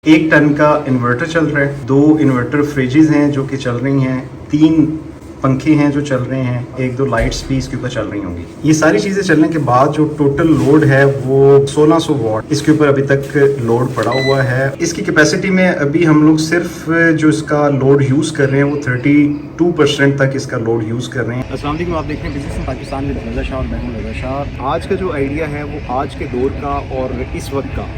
1 ton का inverter चल रहा है, 2 इन्वर्टर फ्रिजेज हैं जो कि चल रही हैं, 3 पंखे हैं जो चल रहे हैं, 1-2 लाइट्स भी इसके ऊपर चल रही होंगी। ये सारी चीज़ें चलने के बाद जो टोटल लोड है वो 1600 वॉट इसके ऊपर अभी तक लोड पड़ा हुआ है। इसकी कैपेसिटी में अभी हम लोग सिर्फ जो इसका लोड यूज़ कर रहे हैं वो 32% तक इसका लोड यूज़ कर रहे हैं। अस्सलाम वालेकुम, आप देख रहे हैं बिजनेस इन पाकिस्तान में रज़ा शाह और मैं हूं रज़ा शाह। आज का जो आइडिया है वो आज के दौर का और इस वक्त का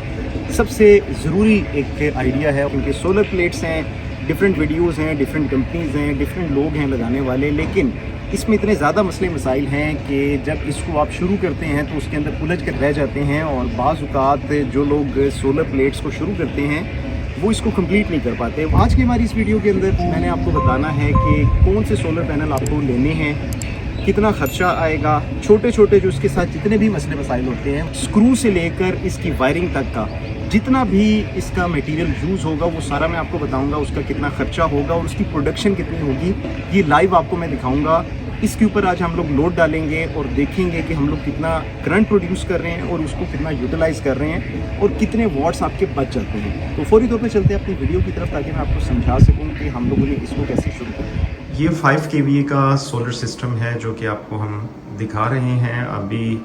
सबसे ज़रूरी एक आइडिया है, क्योंकि सोलर प्लेट्स हैं, डिफरेंट वीडियोस हैं, डिफरेंट कंपनीज़ हैं, डिफरेंट लोग हैं लगाने वाले, लेकिन इसमें इतने ज़्यादा मसले मसाइल हैं कि जब इसको आप शुरू करते हैं तो उसके अंदर उलझ कर रह जाते हैं। और बाज़ औक़ात जो लोग सोलर प्लेट्स को शुरू करते हैं वो इसको कंप्लीट नहीं कर पाते। आज की हमारी इस वीडियो के अंदर मैंने आपको बताना है कि कौन से सोलर पैनल आपको लेने हैं, कितना ख़र्चा आएगा, छोटे छोटे जो इसके साथ जितने भी मसले मसाइल होते हैं, स्क्रू से लेकर इसकी वायरिंग तक का जितना भी इसका मटेरियल यूज़ होगा वो सारा मैं आपको बताऊंगा। उसका कितना ख़र्चा होगा और उसकी प्रोडक्शन कितनी होगी ये लाइव आपको मैं दिखाऊंगा। इसके ऊपर आज हम लोग लोड डालेंगे और देखेंगे कि हम लोग कितना करंट प्रोड्यूस कर रहे हैं और उसको कितना यूटिलाइज़ कर रहे हैं और कितने वॉट्स आपके बच जाते हैं। तो फौरी तौर पे चलते हैं अपनी वीडियो की तरफ, ताकि मैं आपको समझा सकूँ कि हम लोगों ने इसको कैसे शुरू किया। ये 5 kVA का सोलर सिस्टम है जो कि आपको हम दिखा रहे हैं। अभी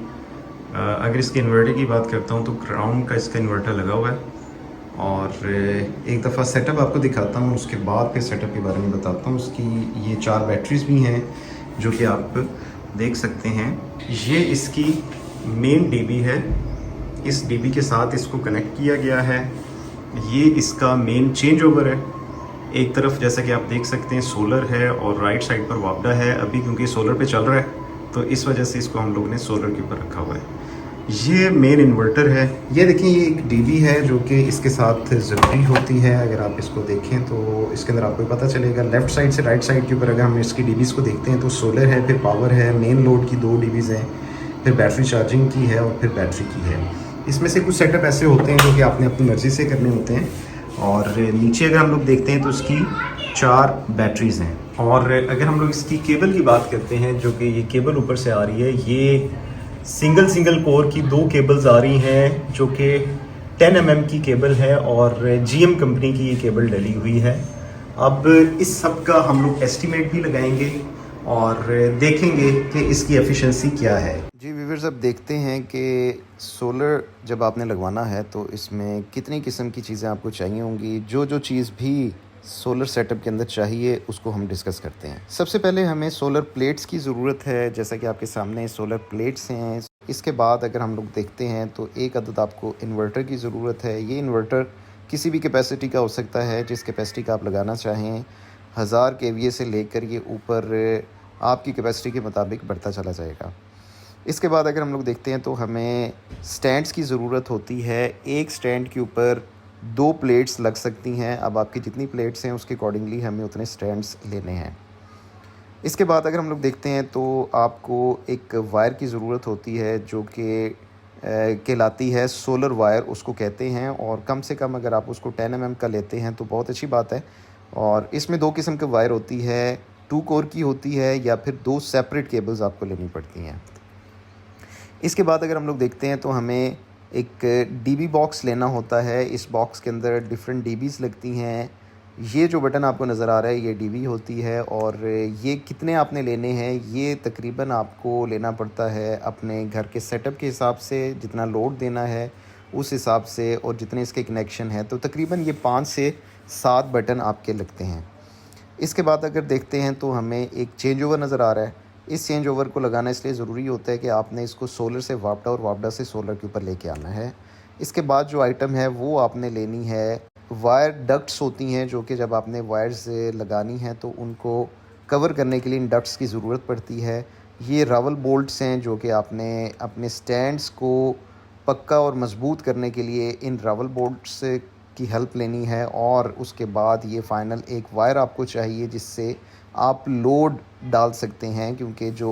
अगर इसके इन्वर्टर की बात करता हूँ तो ग्राउंड का इसका इन्वर्टर लगा हुआ है, और एक दफ़ा सेटअप आपको दिखाता हूँ, उसके बाद फिर सेटअप के बारे में बताता हूँ। उसकी ये 4 बैटरीज भी हैं जो कि आप देख सकते हैं। ये इसकी मेन डीबी है, इस डीबी के साथ इसको कनेक्ट किया गया है। ये इसका मेन चेंज ओवर है। एक तरफ जैसा कि आप देख सकते हैं सोलर है और राइट साइड पर वापडा है। अभी क्योंकि सोलर पे चल रहा है तो इस वजह से इसको हम लोग ने सोलर के ऊपर रखा हुआ है। ये मेन इन्वर्टर है। ये देखें, ये एक डीबी है जो कि इसके साथ ज़रूरी होती है। अगर आप इसको देखें तो इसके अंदर आपको पता चलेगा, लेफ़्ट साइड से राइट साइड के ऊपर अगर हम इसकी डीबीज़ को देखते हैं तो सोलर है, फिर पावर है, मेन लोड की 2 डीबीज़ हैं, फिर बैटरी चार्जिंग की है और फिर बैटरी की है। इसमें से कुछ सेटअप ऐसे होते हैं जो कि आपने अपनी मर्ज़ी से करने होते हैं। और नीचे अगर हम लोग देखते हैं तो इसकी 4 बैटरीज़ हैं। और अगर हम लोग इसकी केबल की बात करते हैं, जो कि ये केबल ऊपर से आ रही है, ये सिंगल कोर की 2 केबल्स आ रही हैं जो कि 10 mm की केबल है और GM कंपनी की ये केबल डली हुई है। अब इस सब का हम लोग एस्टीमेट भी लगाएंगे और देखेंगे कि इसकी एफिशिएंसी क्या है। जी व्यूअर्स, अब देखते हैं कि सोलर जब आपने लगवाना है तो इसमें कितनी किस्म की चीज़ें आपको चाहिए होंगी। जो चीज़ भी सोलर सेटअप के अंदर चाहिए उसको हम डिस्कस करते हैं। सबसे पहले हमें सोलर प्लेट्स की ज़रूरत है, जैसा कि आपके सामने सोलर प्लेट्स हैं। इसके बाद अगर हम लोग देखते हैं तो एक अदद आपको इन्वर्टर की ज़रूरत है। ये इन्वर्टर किसी भी कैपेसिटी का हो सकता है, जिस कैपेसिटी का आप लगाना चाहें। 1000 kVA से लेकर ये ऊपर आपकी कैपेसिटी के मुताबिक बढ़ता चला जाएगा। इसके बाद अगर हम लोग देखते हैं तो हमें स्टैंड्स की ज़रूरत होती है। एक स्टैंड के ऊपर 2 प्लेट्स लग सकती हैं। अब आपकी जितनी प्लेट्स हैं उसके अकॉर्डिंगली हमें उतने स्टैंड्स लेने हैं। इसके बाद अगर हम लोग देखते हैं तो आपको एक वायर की ज़रूरत होती है जो कि कहलाती है सोलर वायर, उसको कहते हैं। और कम से कम अगर आप उसको 10 mm का लेते हैं तो बहुत अच्छी बात है। और इसमें 2 किस्म की वायर होती है, 2 कोर की होती है या फिर 2 सेपरेट केबल्स आपको लेनी पड़ती हैं। इसके बाद अगर हम लोग देखते हैं तो हमें एक डीबी बॉक्स लेना होता है। इस बॉक्स के अंदर डिफरेंट डीबीज़ लगती हैं। ये जो बटन आपको नज़र आ रहा है ये डीबी होती है। और ये कितने आपने लेने हैं ये तकरीबन आपको लेना पड़ता है अपने घर के सेटअप के हिसाब से, जितना लोड देना है उस हिसाब से और जितने इसके कनेक्शन है। तो तकरीबन ये 5 से 7 बटन आपके लगते हैं। इसके बाद अगर देखते हैं तो हमें एक चेंज ओवर नज़र आ रहा है। इस चेंज ओवर को लगाना इसलिए ज़रूरी होता है कि आपने इसको सोलर से वापडा और वापडा से सोलर के ऊपर लेके आना है। इसके बाद जो आइटम है वो आपने लेनी है वायर डक्ट्स होती हैं, जो कि जब आपने वायर्स लगानी है तो उनको कवर करने के लिए इन डक्ट्स की ज़रूरत पड़ती है। ये रावल बोल्ट्स हैं जो कि आपने अपने स्टैंड्स को पक्का और मज़बूत करने के लिए इन रावल बोल्ट्स की हेल्प लेनी है। और उसके बाद ये फ़ाइनल एक वायर आपको चाहिए जिससे आप लोड डाल सकते हैं, क्योंकि जो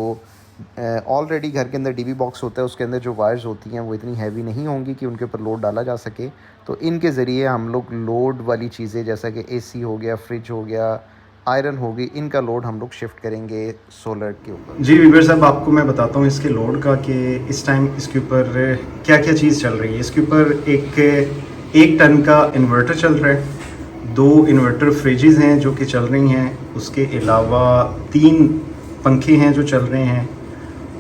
ऑलरेडी घर के अंदर डीबी बॉक्स होता है उसके अंदर जो वायर्स होती हैं वो इतनी हैवी नहीं होंगी कि उनके ऊपर लोड डाला जा सके। तो इनके ज़रिए हम लोग लोड वाली चीज़ें जैसा कि एसी हो गया, फ्रिज हो गया, आयरन होगी, इनका लोड हम लोग शिफ्ट करेंगे सोलर के ऊपर। जी वीवर साहब, आपको मैं बताता हूँ इसके लोड का कि इस टाइम इसके ऊपर क्या क्या चीज़ चल रही है। इसके ऊपर एक 1 टन का इन्वर्टर चल रहा है, 2 इन्वर्टर फ्रिजेस हैं जो कि चल रही हैं, उसके अलावा 3 पंखे हैं जो चल रहे हैं,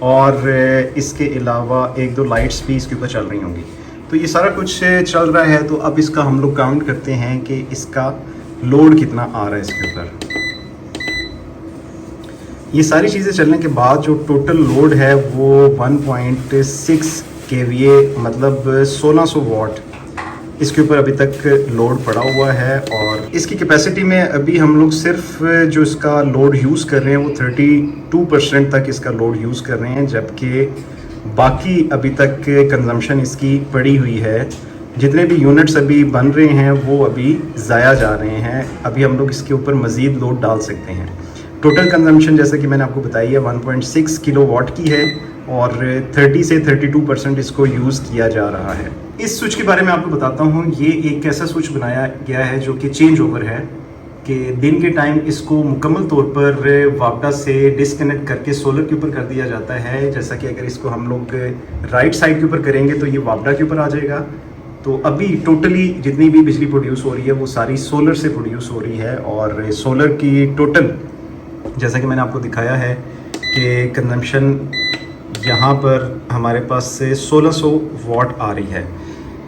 और इसके अलावा 1-2 लाइट्स भी इसके ऊपर चल रही होंगी। तो ये सारा कुछ चल रहा है। तो अब इसका हम लोग काउंट करते हैं कि इसका लोड कितना आ रहा है इसके ऊपर। ये सारी चीज़ें चलने के बाद जो टोटल लोड है वो 1.6 केवीए मतलब 1600 वॉट इसके ऊपर अभी तक लोड पड़ा हुआ है। और इसकी कैपेसिटी में अभी हम लोग सिर्फ जो इसका लोड यूज़ कर रहे हैं वो 32% तक इसका लोड यूज़ कर रहे हैं, जबकि बाकी अभी तक कंजम्पशन इसकी पड़ी हुई है। जितने भी यूनिट्स अभी बन रहे हैं वो अभी ज़ाया जा रहे हैं। अभी हम लोग इसके ऊपर मज़ीद लोड डाल सकते हैं। टोटल कंजम्पशन जैसे कि मैंने आपको बताई है 1.6 किलोवाट की है और 30 से 32% इसको यूज़ किया जा रहा है। इस स्विच के बारे में आपको बताता हूँ। ये एक ऐसा स्विच बनाया गया है जो कि चेंज ओवर है कि दिन के टाइम इसको मुकम्मल तौर पर वापडा से डिसकनेक्ट करके सोलर के ऊपर कर दिया जाता है। जैसा कि अगर इसको हम लोग राइट साइड के ऊपर करेंगे तो ये वापडा के ऊपर आ जाएगा। तो अभी टोटली जितनी भी बिजली प्रोड्यूस हो रही है वो सारी सोलर से प्रोड्यूस हो रही है। और सोलर की टोटल जैसा कि मैंने आपको दिखाया है कि कंजम्पशन यहाँ पर हमारे पास से 1600 वॉट आ रही है।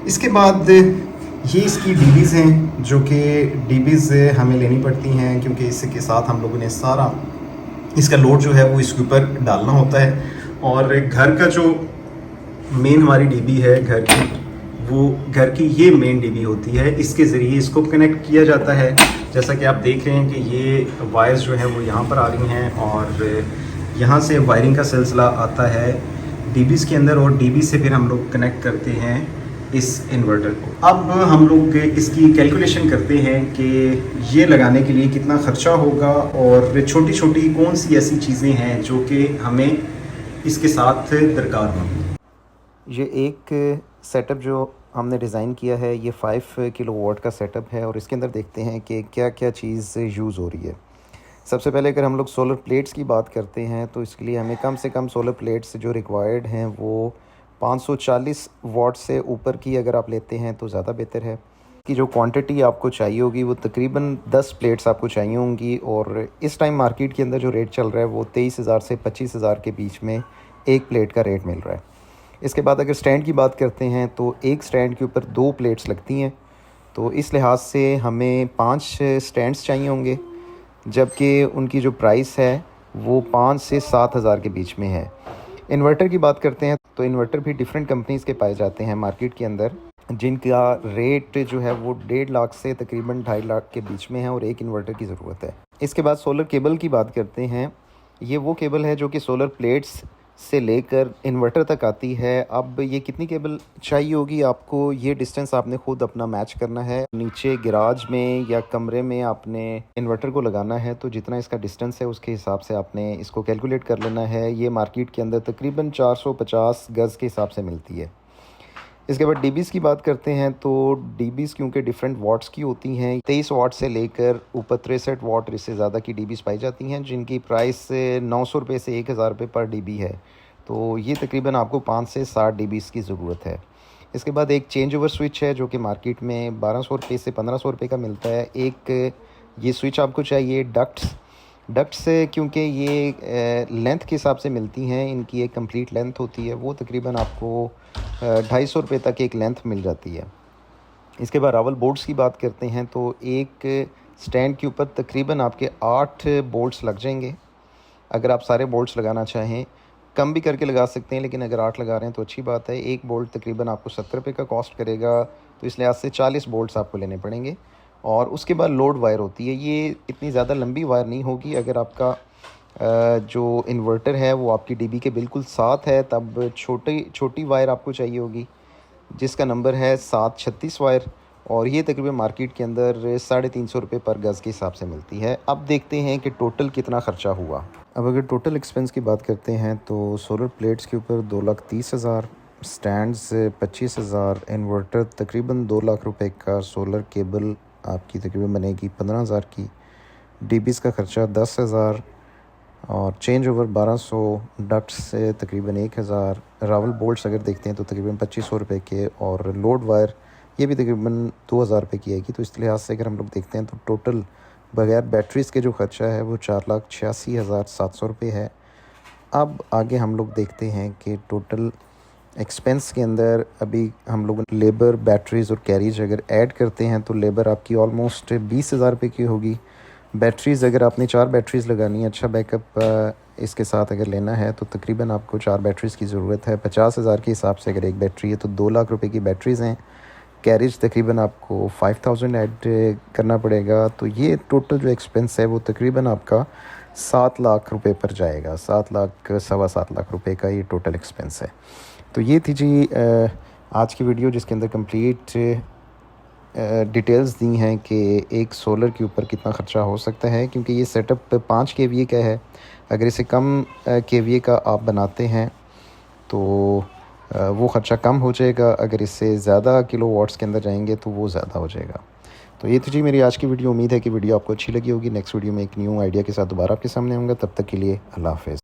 इसके बाद ये इसकी डीबीज़ हैं जो कि डीबीज़ हमें लेनी पड़ती हैं क्योंकि इसके साथ हम लोगों ने सारा इसका लोड जो है वो इसके ऊपर डालना होता है। और घर का जो मेन हमारी डीबी है घर की, वो घर की ये मेन डीबी होती है। इसके ज़रिए इसको कनेक्ट किया जाता है। जैसा कि आप देख रहे हैं कि ये वायर्स जो हैं वो यहाँ पर आ रही हैं और यहाँ से वायरिंग का सिलसिला आता है डीबीज़ के अंदर और डीबी से फिर हम लोग कनेक्ट करते हैं इस इन्वर्टर को। अब हम लोग इसकी कैलकुलेशन करते हैं कि ये लगाने के लिए कितना ख़र्चा होगा और छोटी छोटी कौन सी ऐसी चीज़ें हैं जो कि हमें इसके साथ दरकार होंगी। ये एक सेटअप जो हमने डिज़ाइन किया है ये 5 किलोवाट का सेटअप है और इसके अंदर देखते हैं कि क्या क्या चीज़ यूज़ हो रही है। सबसे पहले अगर हम लोग सोलर प्लेट्स की बात करते हैं तो इसके लिए हमें कम से कम सोलर प्लेट्स जो रिक्वायर्ड हैं वो 540 वाट से ऊपर की अगर आप लेते हैं तो ज़्यादा बेहतर है। कि जो क्वांटिटी आपको चाहिए होगी वो तकरीबन 10 प्लेट्स आपको चाहिए होंगी और इस टाइम मार्केट के अंदर जो रेट चल रहा है वो 23,000 से 25,000 के बीच में एक प्लेट का रेट मिल रहा है। इसके बाद अगर स्टैंड की बात करते हैं तो एक स्टैंड के ऊपर 2 प्लेट्स लगती हैं, तो इस लिहाज से हमें 5 स्टैंड्स चाहिए होंगे, जबकि उनकी जो प्राइस है वो 5 से 7,000 के बीच में है। इन्वर्टर की बात करते हैं तो इन्वर्टर भी डिफरेंट कंपनीज़ के पाए जाते हैं मार्केट के अंदर, जिनका रेट जो है वो 1.5 लाख से तकरीबन 2.5 लाख के बीच में है और एक इन्वर्टर की ज़रूरत है। इसके बाद सोलर केबल की बात करते हैं। ये वो केबल है जो कि सोलर प्लेट्स से लेकर इन्वर्टर तक आती है। अब ये कितनी केबल चाहिए होगी आपको, ये डिस्टेंस आपने खुद अपना मैच करना है। नीचे गैराज में या कमरे में आपने इन्वर्टर को लगाना है तो जितना इसका डिस्टेंस है उसके हिसाब से आपने इसको कैलकुलेट कर लेना है। ये मार्केट के अंदर तकरीबन 450 गज़ के हिसाब से मिलती है। इसके बाद डीबीज़ की बात करते हैं तो डीबीज़ क्योंकि डिफरेंट वाट्स की होती हैं, 23 वाट से लेकर ऊपर 63 वाट इससे ज़्यादा की डीबीज़ पाई जाती हैं, जिनकी प्राइस 900 रुपये से 1,000 रुपये पर डीबी है। तो ये तकरीबन आपको 5 से 7 डीबीज़ की ज़रूरत है। इसके बाद एक चेंज ओवर स्विच है जो कि मार्केट में 1200 रुपये से 1500 रुपये का मिलता है। एक ये स्विच आपको चाहिए डक्ट्स से, क्योंकि ये लेंथ के हिसाब से मिलती हैं, इनकी एक कंप्लीट लेंथ होती है, वो तकरीबन आपको 250 रुपये तक एक लेंथ मिल जाती है। इसके बाद रावल बोल्ट्स की बात करते हैं तो एक स्टैंड के ऊपर तकरीबन आपके 8 बोल्ट्स लग जाएंगे। अगर आप सारे बोल्ट्स लगाना चाहें कम भी करके लगा सकते हैं, लेकिन अगर 8 लगा रहे हैं तो अच्छी बात है। एक बोल्ट तकरीबन आपको 70 रुपये का कॉस्ट करेगा, तो इस लिहाज से 40 बोल्ट्स आपको लेने पड़ेंगे। और उसके बाद लोड वायर होती है, ये इतनी ज़्यादा लंबी वायर नहीं होगी। अगर आपका जो इन्वर्टर है वो आपकी डीबी के बिल्कुल साथ है तब छोटी वायर आपको चाहिए होगी, जिसका नंबर है 736 वायर, और ये तकरीबन मार्केट के अंदर 350 रुपये पर गज़ के हिसाब से मिलती है। अब देखते हैं कि टोटल कितना ख़र्चा हुआ। अब अगर टोटल एक्सपेंस की बात करते हैं तो सोलर प्लेट्स के ऊपर 2,30,000, स्टैंड्स 25,000, इन्वर्टर तकरीबन 2 लाख रुपए का, सोलर केबल आपकी तकरीबन बनेगी 15,000 की, डीबीज़ का ख़र्चा 10,000 और चेंज ओवर 1200, डक्ट्स से तकरीबन 1,000, रावल बोल्ट्स अगर देखते हैं तो तकरीबन 2,500 रुपये के, और लोड वायर ये भी तकरीबन 2000 रुपये की आएगी। तो इस लिहाज से अगर हम लोग देखते हैं तो टोटल बगैर बैटरीज़ के जो ख़र्चा है वो 4,86,700 रुपये है। अब आगे हम लोग देखते हैं कि टोटल एक्सपेंस के अंदर अभी हम लोग लेबर, बैटरीज़ और कैरीज अगर ऐड करते हैं तो लेबर आपकी ऑलमोस्ट 20,000 रुपये की होगी। बैटरीज़ अगर आपने 4 बैटरीज़ लगानी है, अच्छा बैकअप इसके साथ अगर लेना है तो तकरीबन आपको 4 बैटरीज़ की ज़रूरत है। 50,000 के हिसाब से अगर एक बैटरी है तो 2 लाख रुपए की बैटरीज़ हैं। कैरेज तकरीबन आपको 5000 ऐड करना पड़ेगा। तो ये टोटल जो एक्सपेंस है वो तकरीबन आपका 7 लाख रुपए पर जाएगा। 7 लाख, सवा 7 लाख रुपए का ये टोटल एक्सपेंस है। तो ये थी जी आज की वीडियो, जिसके अंदर कंप्लीट डिटेल्स दी हैं कि एक सोलर के ऊपर कितना ख़र्चा हो सकता है, क्योंकि ये सेटअप 5 केवीए का है। अगर इसे कम केवीए का आप बनाते हैं तो वो ख़र्चा कम हो जाएगा। अगर इससे ज़्यादा किलोवाट्स के अंदर जाएंगे तो वो ज़्यादा हो जाएगा। तो ये तो जी मेरी आज की वीडियो। उम्मीद है कि वीडियो आपको अच्छी लगी होगी। नेक्स्ट वीडियो में एक न्यू आइडिया के साथ दोबारा आपके सामने आऊँगा। तब तक के लिए अल्लाह हाफ़िज़।